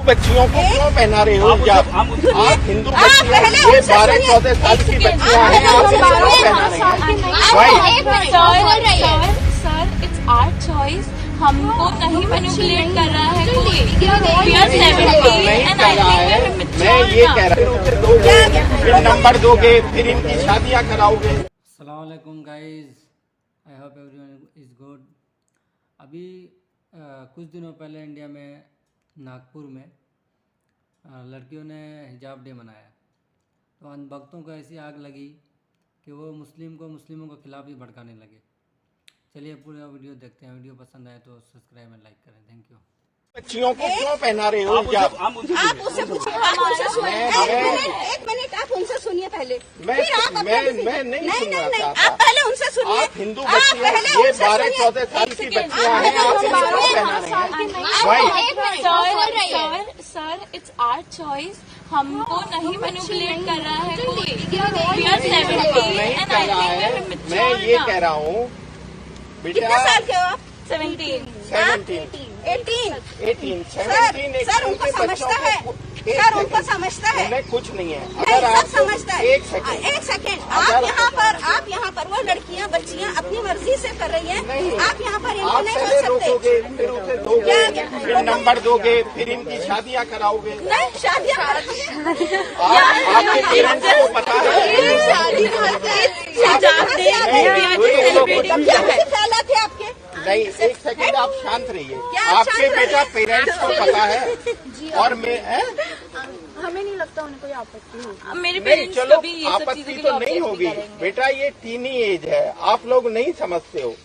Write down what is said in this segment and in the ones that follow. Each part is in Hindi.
बच्चियों को क्यों पहना रहे हो हिजाब? आप हिंदू बच्चियां, ये 12-14 साल की बच्चियां हैं, आप इनको क्यों पहना रहे हैं? सर इट्स आवर चॉइस, हमको नहीं मैनिपुलेट कर रहा है कोई। मैं ये कह रहा हूँ, फिर नंबर दोगे, फिर इनकी शादियाँ कराओगे। अस्सलाम वालेकुम guys, I hope everyone is good. अभी कुछ दिनों पहले इंडिया में नागपुर में लड़कियों ने हिजाब डे मनाया, तो अंधभक्तों को ऐसी आग लगी कि वो मुस्लिमों के खिलाफ ही भड़काने लगे। चलिए पूरा वीडियो देखते हैं। वीडियो पसंद आए तो सब्सक्राइब एंड लाइक करें। Thank you. बच्चियों को क्यों पहना रहे हो हिजाब? आप उससे पूछिए, एक मिनट आप उनसे सुनिए पहले। मैं नहीं सुनना। आप पहले उनसे सुनिए। आप हिंदू बच्चियां, ये 12-14 साल की बच्चियां हैं, आप इनको क्यों पहना रहे हैं? सर इट्स आवर चॉइस, हमको नहीं मैनिपुलेट कर रहा है कोई। नहीं कर रहा है, मैं ये कह रहा हूँ कितने बेटा। साल के हो आप? 17। 18। 17 सर उनको समझता है, सर उनको समझता है। उन्हें कुछ नहीं है। नहीं, अगर सब आप समझता है। एक सेकंड आप यहाँ पर वो लड़कियाँ बच्चियाँ अपनी मर्जी से कर रही हैं। नहीं, आप यहाँ पर इनको आप नहीं पहले कर सकते। रोकोगे, फिर उसे दोगे, फिर नंबर दोगे, फिर इनकी शादियाँ कराओगे। नहीं, शादियाँ आपके पेरेंट्स को पता है? क्या ख्याल थे आपके? नहीं, एक सेकंड आप शांत रहिए। क्या आपके शांत बेटा रहिए? पेरेंट्स को पता है और मैं हमें नहीं लगता उन्हें कोई आपत्ति होगी। मेरे नहीं, पेरेंट्स चलो कभी ये सब आपत्ति चीजों के तो लिए नहीं object होगी करेंगे। बेटा, ये टीनी एज है, आप लोग नहीं समझते हो।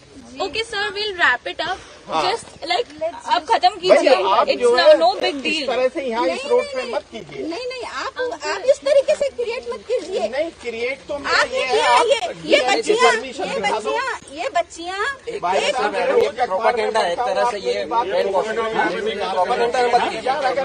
Okay sir, will wrap it up. हाँ। जस्ट लाइक अब खत्म भाई, कीजिए। आप इट्स जो है नो बिग इस डील। तरह से यहाँ इस रोड पे मत कीजिए। नहीं, आप इस तरीके से क्रिएट मत कीजिए। नहीं, क्रिएट तो मेरा आपने ये किया है, ये बच्चियाँ, ये बच्चियां भाई साहब, मैं रोज का प्रोपेगेंडा है, एक तरह से ये ब्रेन वॉश प्रोपेगेंडा मत कीजिए। अगर